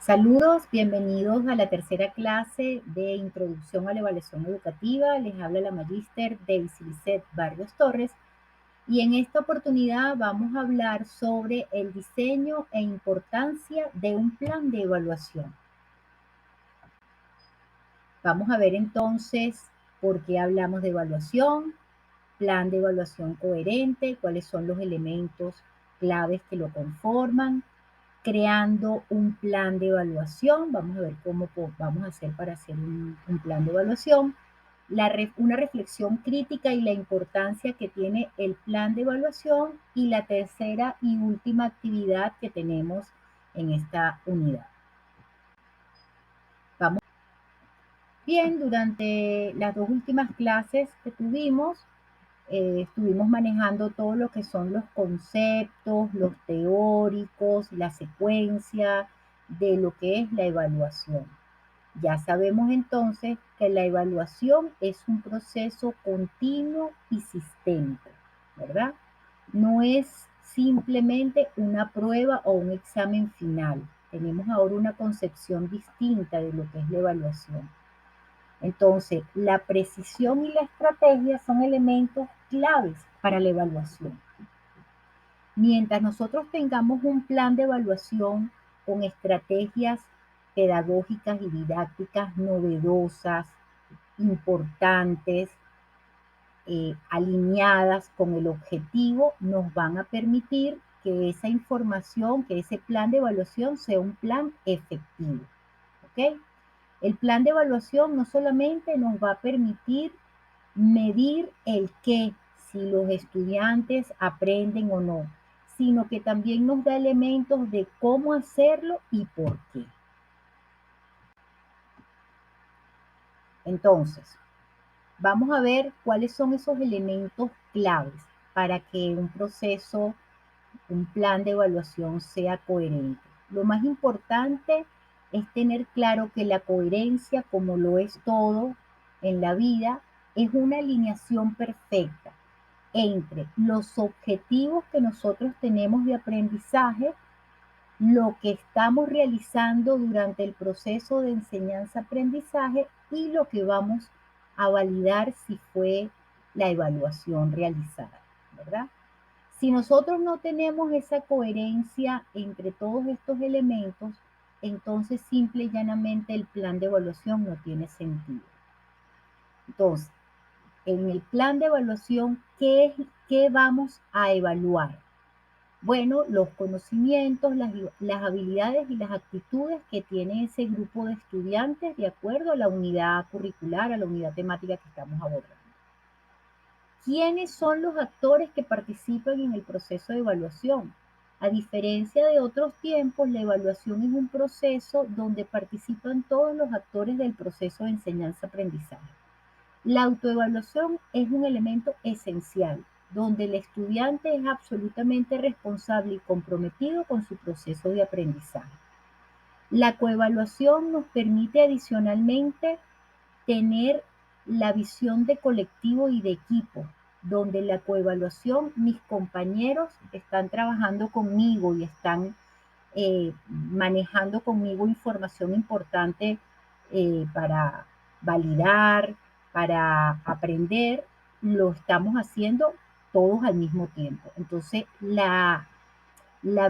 Saludos, bienvenidos a la tercera clase de Introducción a la Evaluación Educativa. Les habla la magíster Daisy Lisset Barrios Torres y en esta oportunidad vamos a hablar sobre el diseño e importancia de un plan de evaluación. Vamos a ver entonces por qué hablamos de evaluación, plan de evaluación coherente, cuáles son los elementos claves que lo conforman, creando un plan de evaluación. Vamos a ver cómo vamos a hacer para hacer un plan de evaluación. Una reflexión crítica y la importancia que tiene el plan de evaluación. Y la tercera y última actividad que tenemos en esta unidad. Vamos bien, durante las dos últimas clases que tuvimos, estuvimos manejando todo lo que son los conceptos, los teóricos, la secuencia de lo que es la evaluación. Ya sabemos entonces que la evaluación es un proceso continuo y sistémico, ¿verdad? No es simplemente una prueba o un examen final. Tenemos ahora una concepción distinta de lo que es la evaluación. Entonces, la precisión y la estrategia son elementos claves para la evaluación. Mientras nosotros tengamos un plan de evaluación con estrategias pedagógicas y didácticas novedosas, importantes, alineadas con el objetivo, nos van a permitir que esa información, que ese plan de evaluación sea un plan efectivo. ¿Ok? El plan de evaluación no solamente nos va a permitir medir el qué, si los estudiantes aprenden o no, sino que también nos da elementos de cómo hacerlo y por qué. Entonces, vamos a ver cuáles son esos elementos claves para que un proceso, un plan de evaluación sea coherente. Lo más importante es tener claro que la coherencia, como lo es todo en la vida, es una alineación perfecta entre los objetivos que nosotros tenemos de aprendizaje, lo que estamos realizando durante el proceso de enseñanza-aprendizaje y lo que vamos a validar si fue la evaluación realizada, ¿verdad? Si nosotros no tenemos esa coherencia entre todos estos elementos, entonces simple y llanamente el plan de evaluación no tiene sentido. Entonces, en el plan de evaluación, ¿qué vamos a evaluar? Bueno, los conocimientos, las habilidades y las actitudes que tiene ese grupo de estudiantes de acuerdo a la unidad curricular, a la unidad temática que estamos abordando. ¿Quiénes son los actores que participan en el proceso de evaluación? A diferencia de otros tiempos, la evaluación es un proceso donde participan todos los actores del proceso de enseñanza-aprendizaje. La autoevaluación es un elemento esencial, donde el estudiante es absolutamente responsable y comprometido con su proceso de aprendizaje. La coevaluación nos permite adicionalmente tener la visión de colectivo y de equipo, donde la coevaluación, mis compañeros están trabajando conmigo y están manejando conmigo información importante para validar, para aprender, lo estamos haciendo todos al mismo tiempo. Entonces, la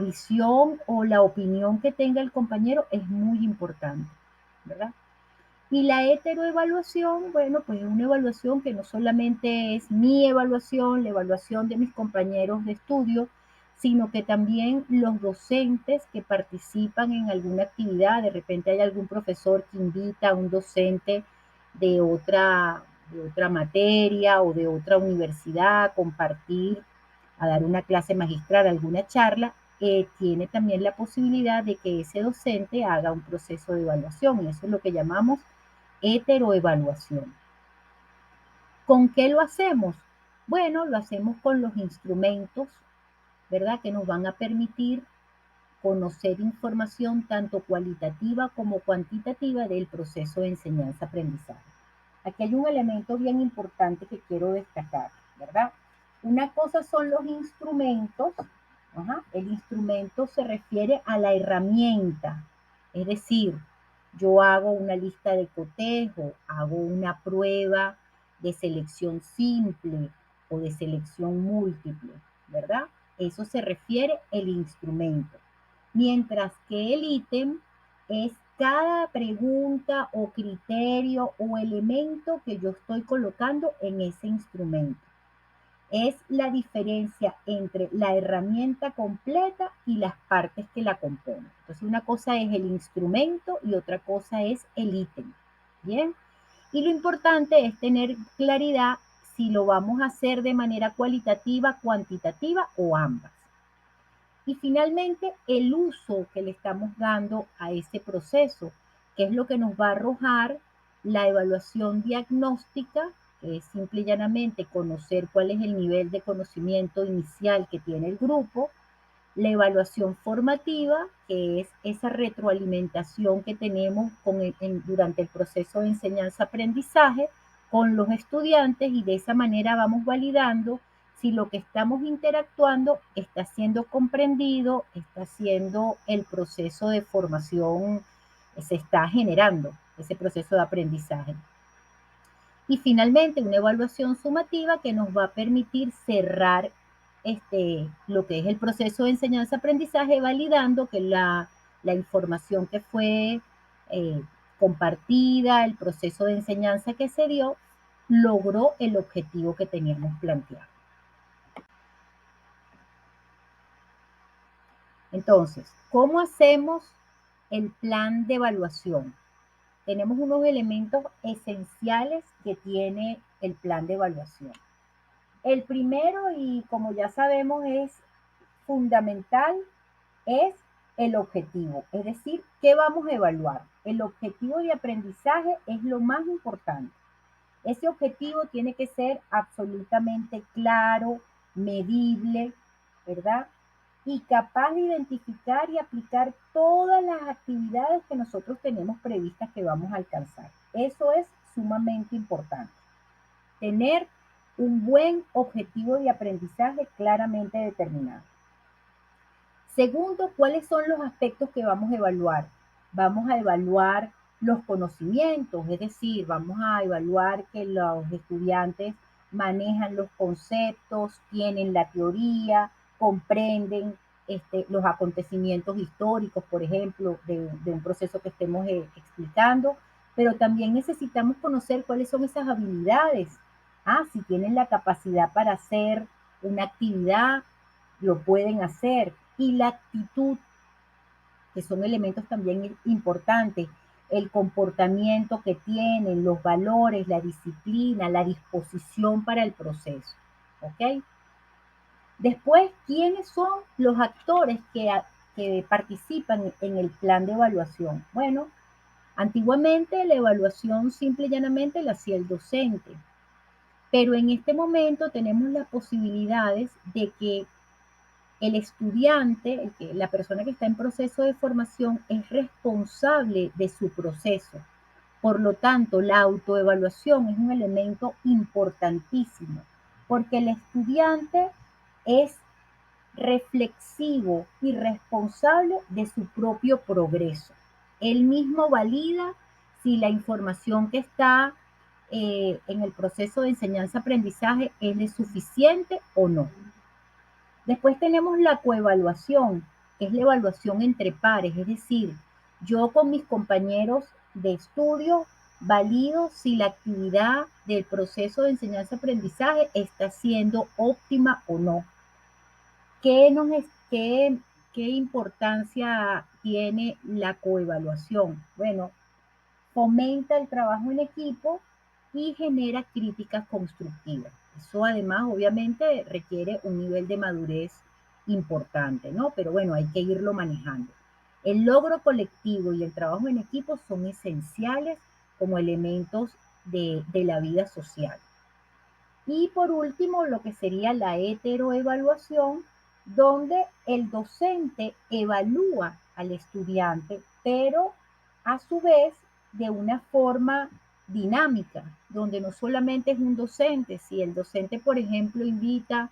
visión o la opinión que tenga el compañero es muy importante, ¿verdad? Y la heteroevaluación, bueno, pues es una evaluación que no solamente es mi evaluación, la evaluación de mis compañeros de estudio, sino que también los docentes que participan en alguna actividad, de repente hay algún profesor que invita a un docente de otra materia o de otra universidad a compartir, a dar una clase magistral, alguna charla, tiene también la posibilidad de que ese docente haga un proceso de evaluación y eso es lo que llamamos heteroevaluación. ¿Con qué lo hacemos? Bueno, lo hacemos con los instrumentos, ¿verdad? Que nos van a permitir conocer información tanto cualitativa como cuantitativa del proceso de enseñanza-aprendizaje. Aquí hay un elemento bien importante que quiero destacar, ¿verdad? Una cosa son los instrumentos. El instrumento se refiere a la herramienta, Es decir, yo hago una lista de cotejo, hago una prueba de selección simple o de selección múltiple, ¿verdad? Eso se refiere el instrumento. Mientras que el ítem es cada pregunta o criterio o elemento que yo estoy colocando en ese instrumento. Es la diferencia entre la herramienta completa y las partes que la componen. Entonces, una cosa es el instrumento y otra cosa es el ítem. Bien. Y lo importante es tener claridad si lo vamos a hacer de manera cualitativa, cuantitativa o ambas. Y finalmente, el uso que le estamos dando a ese proceso, que es lo que nos va a arrojar la evaluación diagnóstica, que es simple y llanamente conocer cuál es el nivel de conocimiento inicial que tiene el grupo, la evaluación formativa, que es esa retroalimentación que tenemos durante el proceso de enseñanza-aprendizaje con los estudiantes y de esa manera vamos validando si lo que estamos interactuando está siendo comprendido, está siendo el proceso de formación, se está generando ese proceso de aprendizaje. Y finalmente, una evaluación sumativa que nos va a permitir cerrar lo que es el proceso de enseñanza-aprendizaje, validando que la información que fue eh, compartida, el proceso de enseñanza que se dio, logró el objetivo que teníamos planteado. Entonces, ¿cómo hacemos el plan de evaluación? Tenemos unos elementos esenciales que tiene el plan de evaluación. El primero, y como ya sabemos, es fundamental, es el objetivo, es decir, ¿qué vamos a evaluar? El objetivo de aprendizaje es lo más importante. Ese objetivo tiene que ser absolutamente claro, medible, ¿verdad? Y capaz de identificar y aplicar todas las actividades que nosotros tenemos previstas que vamos a alcanzar. Eso es sumamente importante. Tener un buen objetivo de aprendizaje claramente determinado. Segundo, ¿cuáles son los aspectos que vamos a evaluar? Vamos a evaluar los conocimientos, es decir, vamos a evaluar que los estudiantes manejan los conceptos, tienen la teoría, comprenden los acontecimientos históricos, por ejemplo, de un proceso que estemos explicando, pero también necesitamos conocer cuáles son esas habilidades. Si tienen la capacidad para hacer una actividad, lo pueden hacer. Y la actitud, que son elementos también importantes, el comportamiento que tienen, los valores, la disciplina, la disposición para el proceso. ¿Ok? Después, ¿quiénes son los actores que participan en el plan de evaluación? Bueno, antiguamente la evaluación simple y llanamente la hacía el docente, pero en este momento tenemos las posibilidades de que el estudiante, la persona que está en proceso de formación, es responsable de su proceso. Por lo tanto, la autoevaluación es un elemento importantísimo, porque el estudiante es reflexivo y responsable de su propio progreso. Él mismo valida si la información que está en el proceso de enseñanza-aprendizaje es suficiente o no. Después tenemos la coevaluación, que es la evaluación entre pares, es decir, yo con mis compañeros de estudio valido si la actividad del proceso de enseñanza-aprendizaje está siendo óptima o no. ¿Qué, nos es, qué importancia tiene la coevaluación? Bueno, fomenta el trabajo en equipo y genera críticas constructivas. Eso además obviamente requiere un nivel de madurez importante, ¿no? Pero bueno, hay que irlo manejando. El logro colectivo y el trabajo en equipo son esenciales como elementos de la vida social. Y por último, lo que sería la heteroevaluación, donde el docente evalúa al estudiante, pero a su vez de una forma dinámica, donde no solamente es un docente, si el docente, por ejemplo, invita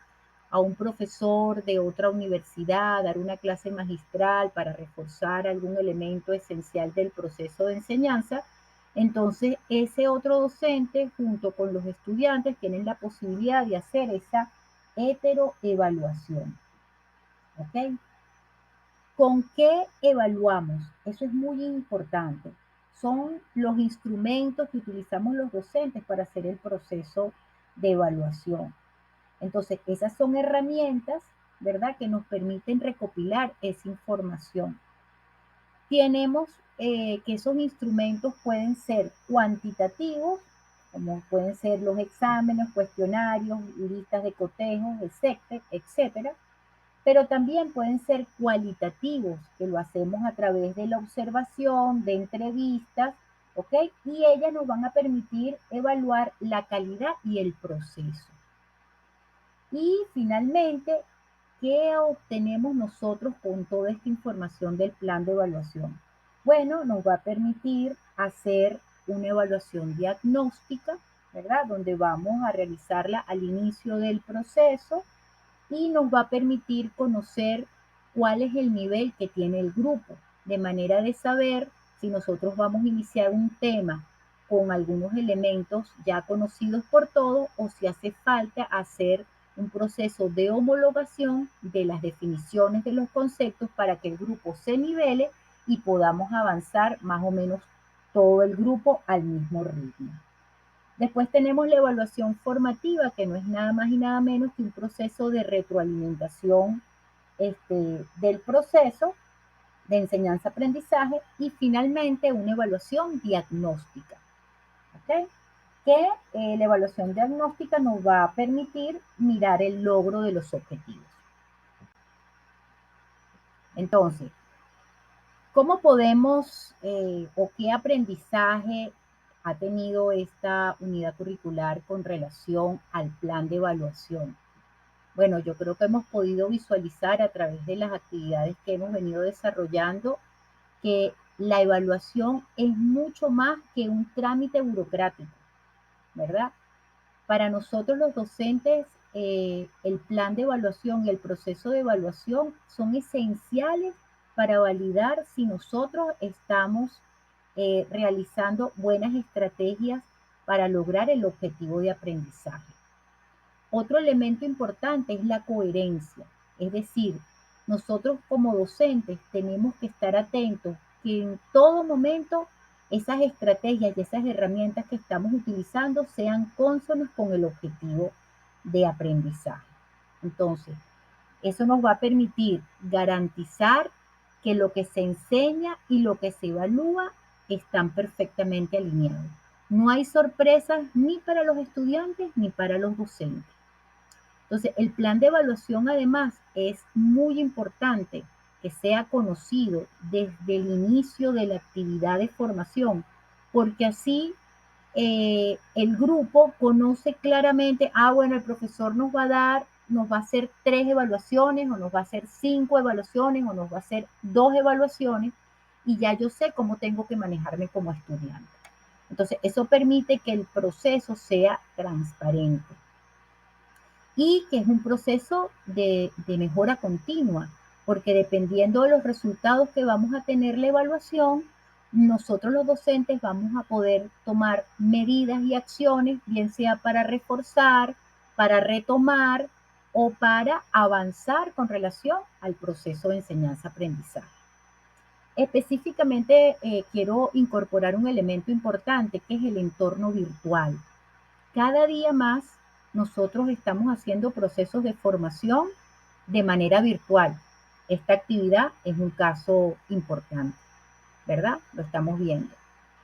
a un profesor de otra universidad, dar una clase magistral para reforzar algún elemento esencial del proceso de enseñanza, entonces ese otro docente junto con los estudiantes tienen la posibilidad de hacer esa heteroevaluación. ¿Ok? ¿Con qué evaluamos? Eso es muy importante. Son los instrumentos que utilizamos los docentes para hacer el proceso de evaluación. Entonces, esas son herramientas, ¿verdad?, que nos permiten recopilar esa información. Tenemos que esos instrumentos pueden ser cuantitativos, como pueden ser los exámenes, cuestionarios, listas de cotejos, etcétera, pero también pueden ser cualitativos, que lo hacemos a través de la observación, de entrevistas, ¿ok? Y ellas nos van a permitir evaluar la calidad y el proceso. Y finalmente, ¿qué obtenemos nosotros con toda esta información del plan de evaluación? Bueno, nos va a permitir hacer una evaluación diagnóstica, ¿verdad? Donde vamos a realizarla al inicio del proceso y nos va a permitir conocer cuál es el nivel que tiene el grupo, de manera de saber si nosotros vamos a iniciar un tema con algunos elementos ya conocidos por todos o si hace falta hacer un proceso de homologación de las definiciones de los conceptos para que el grupo se nivele y podamos avanzar más o menos todo el grupo al mismo ritmo. Después tenemos la evaluación formativa, que no es nada más y nada menos que un proceso de retroalimentación del proceso de enseñanza-aprendizaje y finalmente una evaluación diagnóstica. ¿Okay? Que la evaluación diagnóstica nos va a permitir mirar el logro de los objetivos. Entonces, ¿cómo podemos o qué aprendizaje ha tenido esta unidad curricular con relación al plan de evaluación? Bueno, yo creo que hemos podido visualizar a través de las actividades que hemos venido desarrollando que la evaluación es mucho más que un trámite burocrático, ¿verdad? Para nosotros los docentes, el plan de evaluación y el proceso de evaluación son esenciales para validar si nosotros estamos realizando buenas estrategias para lograr el objetivo de aprendizaje. Otro elemento importante es la coherencia, es decir, nosotros como docentes tenemos que estar atentos que en todo momento esas estrategias y esas herramientas que estamos utilizando sean cónsonas con el objetivo de aprendizaje. Entonces, eso nos va a permitir garantizar que lo que se enseña y lo que se evalúa están perfectamente alineados. No hay sorpresas ni para los estudiantes ni para los docentes. Entonces, el plan de evaluación además es muy importante que sea conocido desde el inicio de la actividad de formación, porque así el grupo conoce claramente, bueno, el profesor nos va a dar, nos va a hacer 3 evaluaciones, o nos va a hacer 5 evaluaciones, o nos va a hacer 2 evaluaciones, y ya yo sé cómo tengo que manejarme como estudiante. Entonces, eso permite que el proceso sea transparente y que es un proceso de mejora continua, porque dependiendo de los resultados que vamos a tener la evaluación, nosotros los docentes vamos a poder tomar medidas y acciones, bien sea para reforzar, para retomar o para avanzar con relación al proceso de enseñanza-aprendizaje. Específicamente quiero incorporar un elemento importante que es el entorno virtual. Cada día más nosotros estamos haciendo procesos de formación de manera virtual. Esta actividad es un caso importante, ¿verdad? Lo estamos viendo.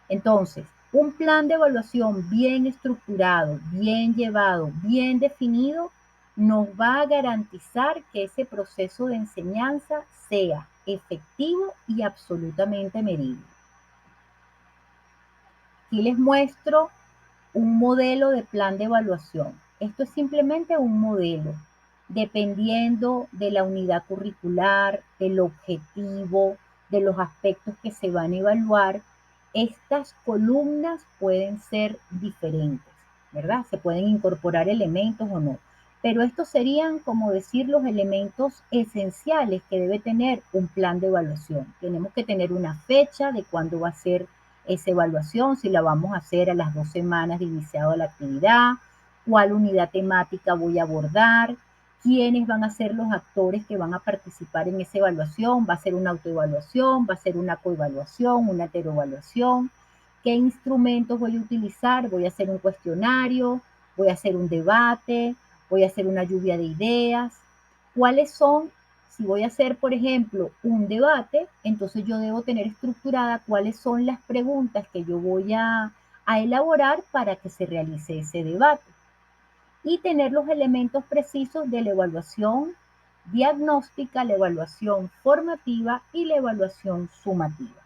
Entonces, un plan de evaluación bien estructurado, bien llevado, bien definido, nos va a garantizar que ese proceso de enseñanza sea efectivo y absolutamente medible. Aquí les muestro un modelo de plan de evaluación. Esto es simplemente un modelo, dependiendo de la unidad curricular, del objetivo, de los aspectos que se van a evaluar. Estas columnas pueden ser diferentes, ¿verdad? Se pueden incorporar elementos o no. Pero estos serían, como decir, los elementos esenciales que debe tener un plan de evaluación. Tenemos que tener una fecha de cuándo va a ser esa evaluación, si la vamos a hacer a las 2 semanas de iniciado la actividad, cuál unidad temática voy a abordar, quiénes van a ser los actores que van a participar en esa evaluación, va a ser una autoevaluación, va a ser una coevaluación, una heteroevaluación, qué instrumentos voy a utilizar, voy a hacer un cuestionario, voy a hacer un debate, voy a hacer una lluvia de ideas, cuáles son, si voy a hacer, por ejemplo, un debate, entonces yo debo tener estructurada cuáles son las preguntas que yo voy a elaborar para que se realice ese debate y tener los elementos precisos de la evaluación diagnóstica, la evaluación formativa y la evaluación sumativa.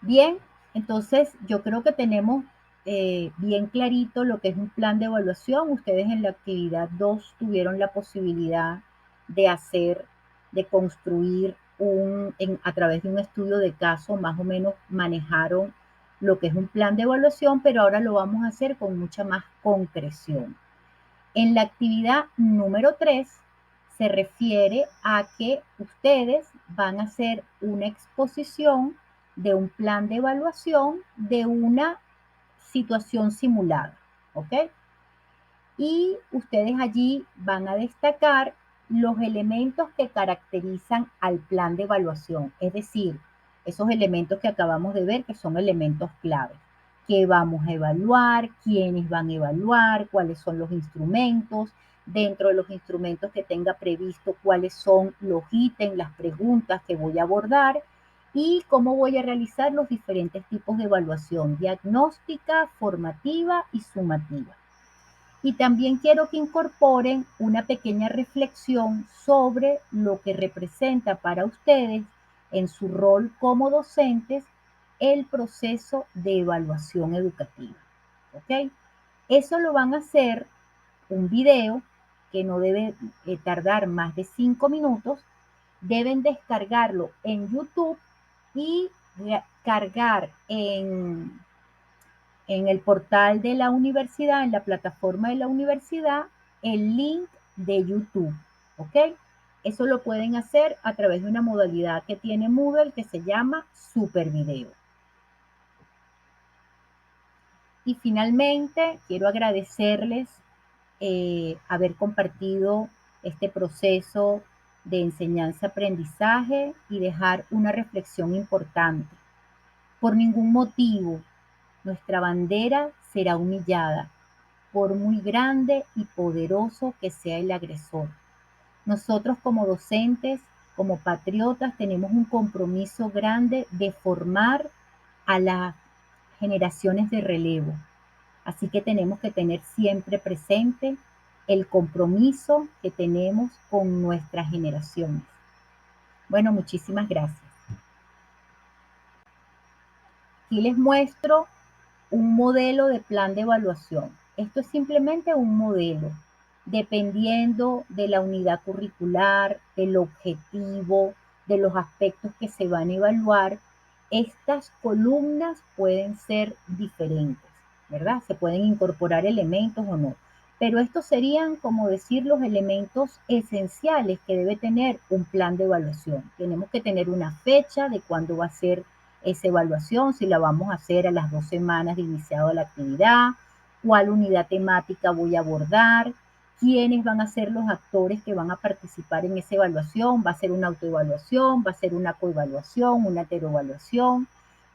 Bien, entonces yo creo que tenemos bien clarito lo que es un plan de evaluación. Ustedes en la actividad 2 tuvieron la posibilidad de hacer, de construir a través de un estudio de caso, más o menos manejaron lo que es un plan de evaluación, pero ahora lo vamos a hacer con mucha más concreción. En la actividad número 3 se refiere a que ustedes van a hacer una exposición de un plan de evaluación de una situación simulada, ¿ok? Y ustedes allí van a destacar los elementos que caracterizan al plan de evaluación, es decir, esos elementos que acabamos de ver que son elementos clave. ¿Qué vamos a evaluar? ¿Quiénes van a evaluar? ¿Cuáles son los instrumentos? Dentro de los instrumentos que tenga previsto, cuáles son los ítems, las preguntas que voy a abordar y cómo voy a realizar los diferentes tipos de evaluación, diagnóstica, formativa y sumativa. Y también quiero que incorporen una pequeña reflexión sobre lo que representa para ustedes en su rol como docentes el proceso de evaluación educativa. ¿Ok? Eso lo van a hacer un video que no debe tardar más de 5 minutos. Deben descargarlo en YouTube y cargar en el portal de la universidad, en la plataforma de la universidad, el link de YouTube, ¿ok? Eso lo pueden hacer a través de una modalidad que tiene Moodle que se llama Super Video. Y finalmente, quiero agradecerles haber compartido este proceso de enseñanza-aprendizaje y dejar una reflexión importante. Por ningún motivo nuestra bandera será humillada, por muy grande y poderoso que sea el agresor. Nosotros como docentes, como patriotas, tenemos un compromiso grande de formar a las generaciones de relevo. Así que tenemos que tener siempre presente el compromiso que tenemos con nuestras generaciones. Bueno, muchísimas gracias. Aquí les muestro un modelo de plan de evaluación. Esto es simplemente un modelo, dependiendo de la unidad curricular, del objetivo, de los aspectos que se van a evaluar. Estas columnas pueden ser diferentes, ¿verdad? Se pueden incorporar elementos o no. Pero estos serían, como decir, los elementos esenciales que debe tener un plan de evaluación. Tenemos que tener una fecha de cuándo va a ser esa evaluación, si la vamos a hacer a las 2 semanas de iniciado la actividad, cuál unidad temática voy a abordar, quiénes van a ser los actores que van a participar en esa evaluación, va a ser una autoevaluación, va a ser una coevaluación, una heteroevaluación,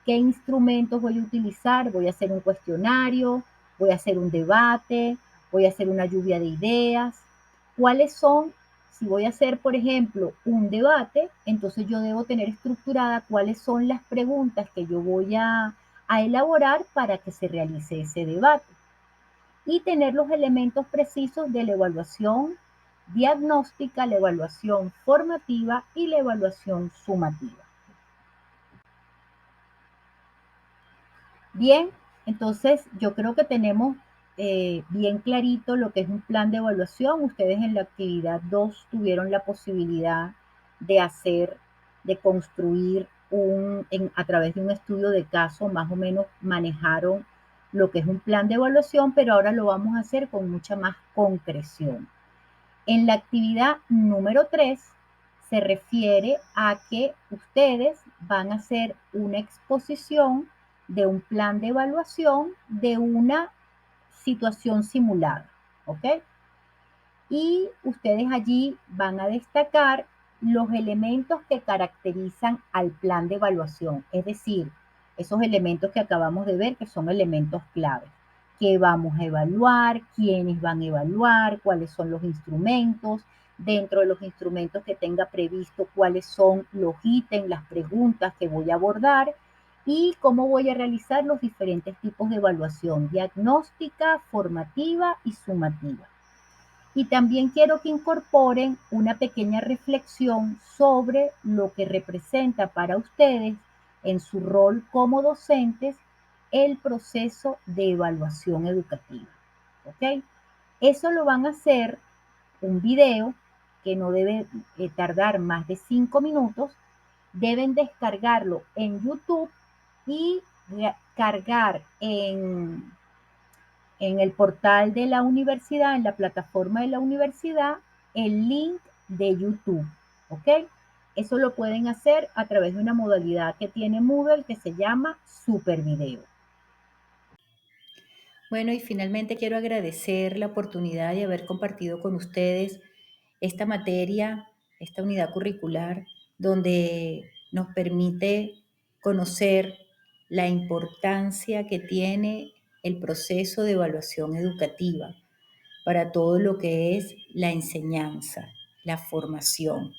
qué instrumentos voy a utilizar, voy a hacer un cuestionario, voy a hacer un debate, voy a hacer una lluvia de ideas, cuáles son, si voy a hacer, por ejemplo, un debate, entonces yo debo tener estructurada cuáles son las preguntas que yo voy a elaborar para que se realice ese debate y tener los elementos precisos de la evaluación diagnóstica, la evaluación formativa y la evaluación sumativa. Bien, entonces yo creo que tenemos bien clarito lo que es un plan de evaluación. Ustedes en la actividad 2 tuvieron la posibilidad de hacer, de construir a través de un estudio de caso, más o menos manejaron lo que es un plan de evaluación, pero ahora lo vamos a hacer con mucha más concreción. En la actividad número 3 se refiere a que ustedes van a hacer una exposición de un plan de evaluación de una situación simulada, ¿ok? Y ustedes allí van a destacar los elementos que caracterizan al plan de evaluación, es decir, esos elementos que acabamos de ver que son elementos claves. ¿Qué vamos a evaluar? ¿Quiénes van a evaluar? ¿Cuáles son los instrumentos? Dentro de los instrumentos que tenga previsto, cuáles son los ítems, las preguntas que voy a abordar y cómo voy a realizar los diferentes tipos de evaluación, diagnóstica, formativa y sumativa. Y también quiero que incorporen una pequeña reflexión sobre lo que representa para ustedes en su rol como docentes el proceso de evaluación educativa. ¿Ok? Eso lo van a hacer un video que no debe tardar más de 5 minutos. Deben descargarlo en YouTube y cargar en el portal de la universidad, en la plataforma de la universidad, el link de YouTube, ¿ok? Eso lo pueden hacer a través de una modalidad que tiene Moodle que se llama Super Video. Bueno, y finalmente quiero agradecer la oportunidad de haber compartido con ustedes esta materia, esta unidad curricular, donde nos permite conocer la importancia que tiene el proceso de evaluación educativa para todo lo que es la enseñanza, la formación,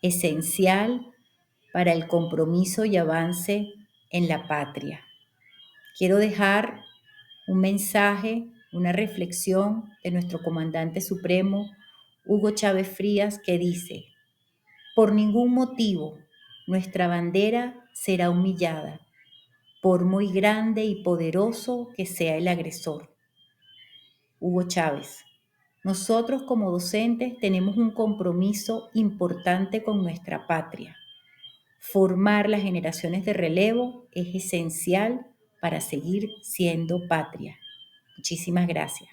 esencial para el compromiso y avance en la patria. Quiero dejar un mensaje, una reflexión de nuestro comandante supremo, Hugo Chávez Frías, que dice: por ningún motivo nuestra bandera será humillada, por muy grande y poderoso que sea el agresor. Hugo Chávez. Nosotros como docentes tenemos un compromiso importante con nuestra patria. Formar las generaciones de relevo es esencial para seguir siendo patria. Muchísimas gracias.